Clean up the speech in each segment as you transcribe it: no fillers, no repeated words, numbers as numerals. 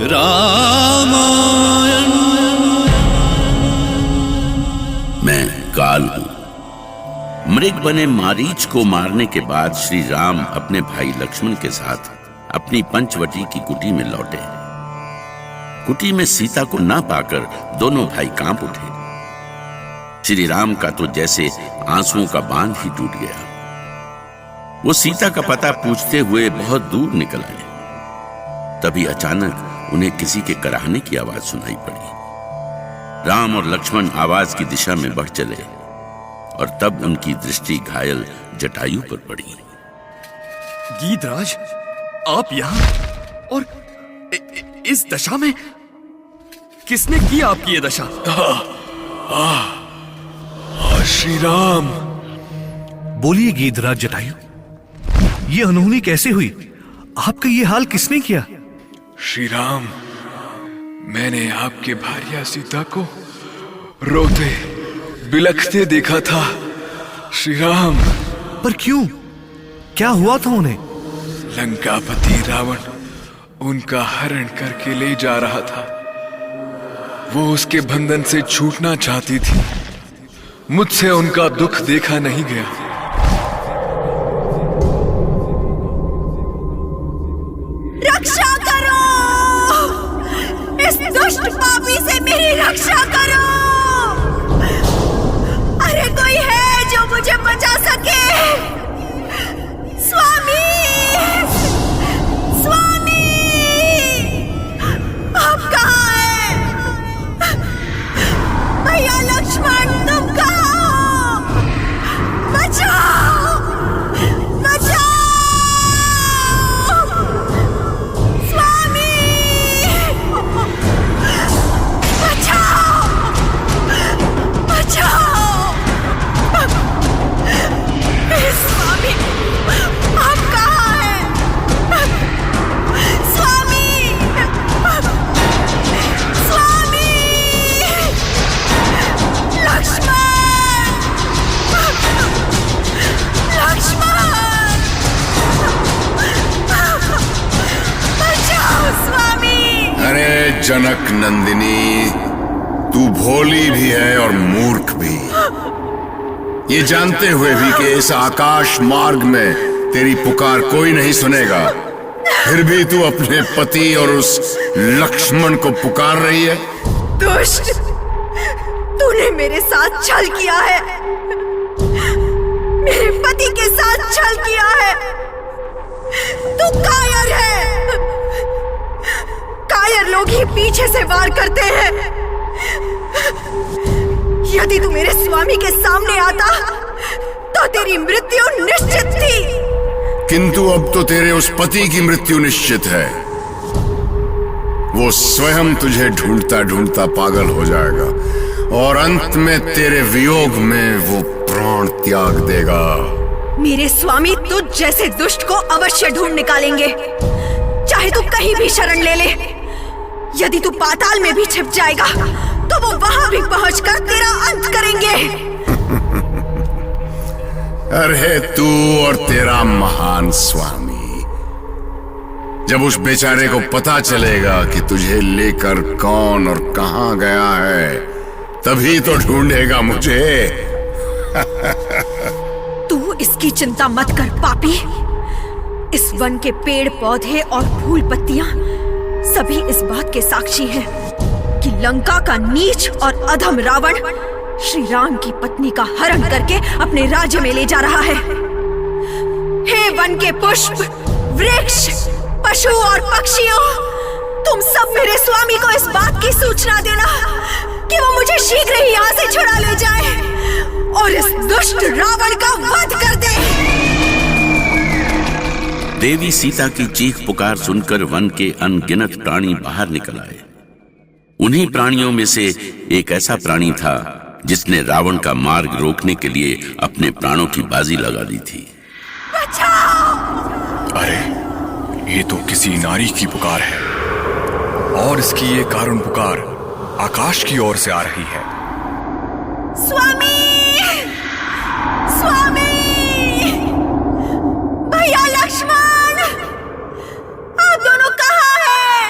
रामायण। मैं काल हूं। मृग बने मारीच को मारने के बाद श्री राम अपने भाई लक्ष्मण के साथ अपनी पंचवटी की कुटी में लौटे। कुटी में सीता को ना पाकर दोनों भाई कांप उठे। श्री राम का तो जैसे आंसुओं का बांध ही टूट गया। वो सीता का पता पूछते हुए बहुत दूर निकल आए। तभी अचानक उन्हें किसी के कराहने की आवाज सुनाई पड़ी। राम और लक्ष्मण आवाज की दिशा में बढ़ चले और तब उनकी दृष्टि घायल जटायु पर पड़ी। गीधराज, आप यहां और इस दशा में? किसने की आपकी ये दशा? श्री राम। बोलिए गीधराज जटायु, ये अनहोनी कैसे हुई? आपका ये हाल किसने किया? श्री राम, मैंने आपके भार्या सीता को रोते बिलखते देखा था। श्री राम। पर क्यों? क्या हुआ था उन्हें? लंकापति रावण उनका हरण करके ले जा रहा था। वो उसके बंधन से छूटना चाहती थी। मुझसे उनका दुख देखा नहीं गया। रक्षा करो! इस दुष्ट पापी से मेरी रक्षा करो! अरे कोई है जो मुझे बचा सके? स्वामी! स्वामी! आप कहाँ हैं? भैया लक्ष्मण, तुम कहाँ हो? बचाओ! बचाओ! स्वामी! बचाओ! बचाओ! स्वामी, आप कहाँ हैं? स्वामी! स्वामी! लक्ष्मण! लक्ष्मण! बचाओ स्वामी! अरे जनक नंदिनी, तू भोली भी है और मूर्ख भी। ये जानते हुए भी कि इस आकाश मार्ग में तेरी पुकार कोई नहीं सुनेगा, फिर भी तू अपने पति और उस लक्ष्मण को पुकार रही है। दुष्ट! तूने मेरे साथ छल किया है। मेरे पति के साथ छल किया है। तू कायर है। कायर लोग ही पीछे से वार करते हैं। यदि तू मेरे स्वामी के सामने आता तो तेरी मृत्यु निश्चित थी। किंतु अब तो तेरे उस पति की मृत्यु निश्चित है। वो स्वयं तुझे ढूंढता ढूंढता पागल हो जाएगा और अंत में तेरे वियोग में वो प्राण त्याग देगा। मेरे स्वामी तुझ जैसे दुष्ट को अवश्य ढूंढ निकालेंगे, चाहे तू कहीं भी शरण ले ले। यदि तू पाताल में भी छिप जाएगा तो वो वहां भी पहुंचकर तेरा अंत करेंगे। अरे तू और तेरा महान स्वामी, जब उस बेचारे को पता चलेगा कि तुझे लेकर कौन और कहां गया है, तभी तो ढूंढेगा मुझे। तू इसकी चिंता मत कर पापी। इस वन के पेड़ पौधे और फूल पत्तियां सभी इस बात के साक्षी हैं कि लंका का नीच और अधम रावण श्री राम की पत्नी का हरण करके अपने राज्य में ले जा रहा है। हे वन के पुष्प, वृक्ष, पशु और पक्षियों, तुम सब मेरे स्वामी को इस बात की सूचना देना कि वो मुझे शीघ्र ही यहाँ से छुड़ा ले जाए और इस दुष्ट रावण का वध कर दे। देवी सीता की चीख पुकार सुनकर वन के अनगिनत प्राणी बाहर निकल आए। उन्हीं प्राणियों में से एक ऐसा प्राणी था जिसने रावण का मार्ग रोकने के लिए अपने प्राणों की बाजी लगा दी थी। अरे ये तो किसी नारी की पुकार है और इसकी ये करुण पुकार आकाश की ओर से आ रही है। स्वामी! स्वामी! भैया लक्ष्मण! आप दोनों कहाँ हैं?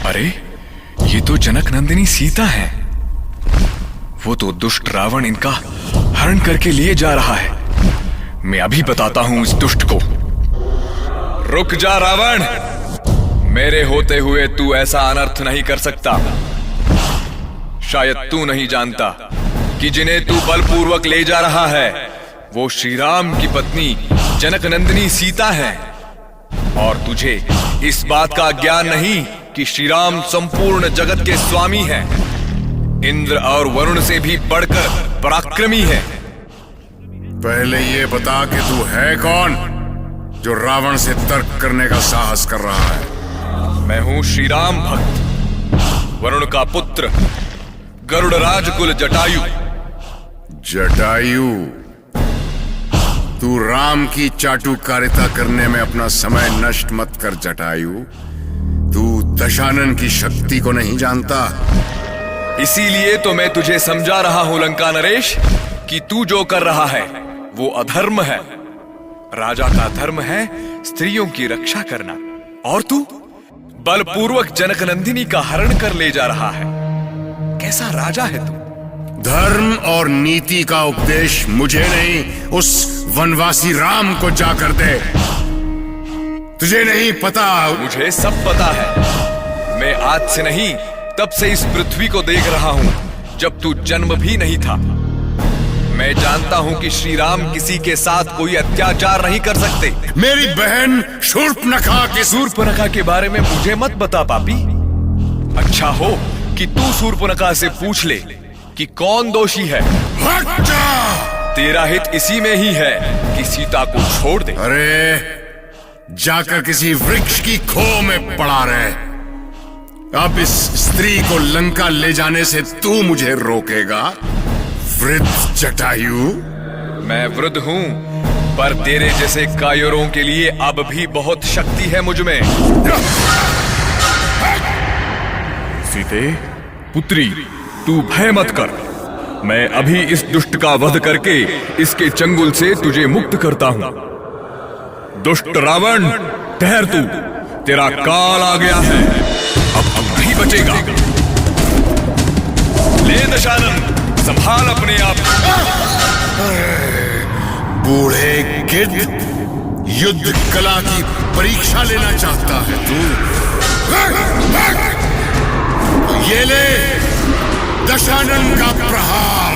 अरे, ये तो जनक नंदिनी सीता है। वो तो दुष्ट रावण इनका हरण करके लिए जा रहा है। मैं अभी बताता हूं इस दुष्ट को। रुक जा रावण, मेरे होते हुए तू ऐसा अनर्थ नहीं कर सकता। शायद तू नहीं जानता कि जिन्हें तू बलपूर्वक ले जा रहा है वो श्री राम की पत्नी जनक नंदिनी सीता है। और तुझे इस बात का ज्ञान नहीं कि श्री राम संपूर्ण जगत के स्वामी हैं, इंद्र और वरुण से भी बढ़कर पराक्रमी है। पहले ये बता कि तू है कौन जो रावण से तर्क करने का साहस कर रहा है? मैं हूं श्री राम भक्त, वरुण का पुत्र, गरुड़ राजकुल जटायु। जटायु, तू राम की चाटुकारिता करने में अपना समय नष्ट मत कर जटायु। तू दशानन की शक्ति को नहीं जानता। इसीलिए तो मैं तुझे समझा रहा हूं लंका नरेश कि तू जो कर रहा है वो अधर्म है। राजा का धर्म है स्त्रियों की रक्षा करना, और तू बलपूर्वक जनक नंदिनी का हरण कर ले जा रहा है। कैसा राजा है तू? धर्म और नीति का उपदेश मुझे नहीं, उस वनवासी राम को जाकर दे। तुझे नहीं पता? मुझे सब पता है। मैं आज से नहीं तब से इस पृथ्वी को देख रहा हूं जब तू जन्म भी नहीं था। मैं जानता हूं कि श्री राम किसी के साथ कोई अत्याचार नहीं कर सकते। मेरी बहन शूर्पणखा के बारे में मुझे मत बता पापी। अच्छा हो कि तू शूर्पणखा से पूछ ले कि कौन दोषी है। तेरा हित इसी में ही है कि सीता को छोड़ दे। अरे, जाकर किसी वृक्ष की खो में पड़ा रहे। अब इस स्त्री को लंका ले जाने से तू मुझे रोकेगा? वृद्ध जटायु, मैं वृद्ध हूं, पर तेरे जैसे कायरों के लिए अब भी बहुत शक्ति है मुझ में। सीते पुत्री, तू भय मत कर। मैं अभी इस दुष्ट का वध करके इसके चंगुल से तुझे मुक्त करता हूं। दुष्ट रावण, ठहर तू, तेरा काल आ गया है, अब नहीं बचेगा। ले दशानन, संभाल अपने आप। बूढ़े गिद्ध, युद्ध कला की परीक्षा लेना चाहता है तू? ये ले दशानन का प्रहार।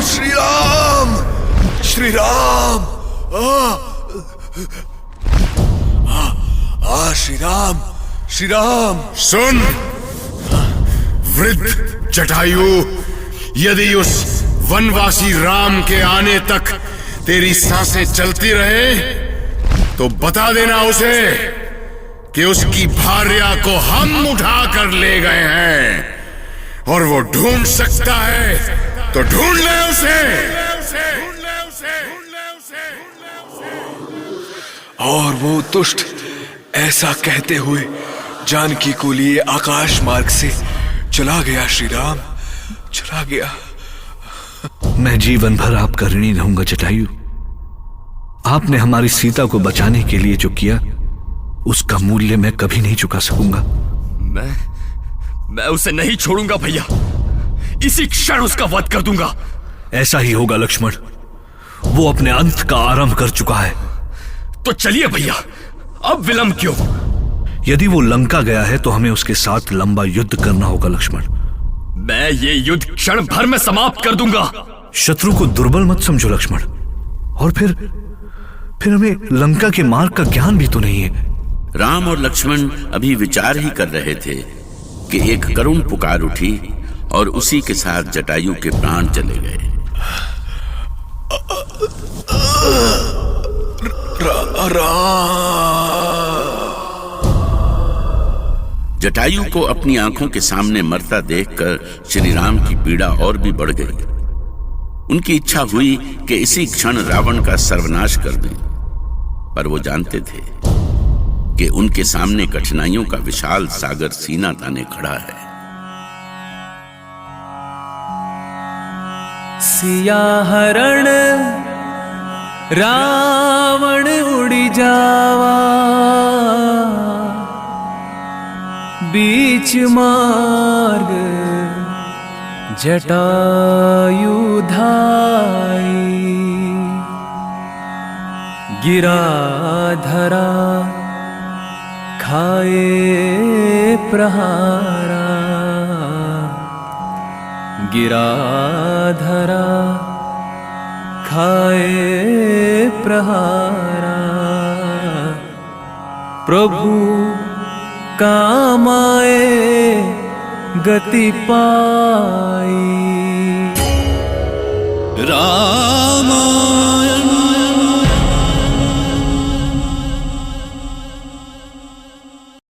श्री राम, श्री राम, श्री राम, श्री राम। सुन वृद्ध जटायु, यदि उस वनवासी राम के आने तक तेरी सांसें चलती रहे तो बता देना उसे कि उसकी भार्या को हम उठा कर ले गए हैं, और वो ढूंढ सकता है तो ढूंढ ले उसे। और वो दुष्ट ऐसा कहते हुए जानकी को लिए आकाश मार्ग से चला गया। श्री राम चला गया। मैं जीवन भर आपका ऋणी रहूंगा जटायु। आपने हमारी सीता को बचाने के लिए जो किया उसका मूल्य मैं कभी नहीं चुका सकूंगा। मैं उसे नहीं छोड़ूंगा भैया। इसी क्षण उसका वध कर दूंगा। ऐसा ही होगा लक्ष्मण। वो अपने अंत का आरंभ कर चुका है। तो चलिए भैया, अब विलंब क्यों? यदि वो लंका गया है तो हमें उसके साथ लंबा युद्ध करना होगा लक्ष्मण। मैं ये युद्ध क्षण भर में समाप्त कर दूंगा। शत्रु को दुर्बल मत समझो लक्ष्मण। और फिर हमें लंका के मार्ग का ज्ञान भी तो नहीं है। राम और लक्ष्मण अभी विचार ही कर रहे थे कि एक करुण पुकार उठी और उसी के साथ जटायु के प्राण चले गए। जटायु को अपनी आंखों के सामने मरता देखकर श्री राम की पीड़ा और भी बढ़ गई। उनकी इच्छा हुई कि इसी क्षण रावण का सर्वनाश कर दें, पर वो जानते थे कि उनके सामने कठिनाइयों का विशाल सागर सीना ताने खड़ा है। सिया हरण रावण उड़ी जावा, बीच मार्ग जटायु धाई, गिरा धरा खाए प्रहारा, गिरा धरा खाए प्रहारा। प्रभु काम आए गति पाई, रामायण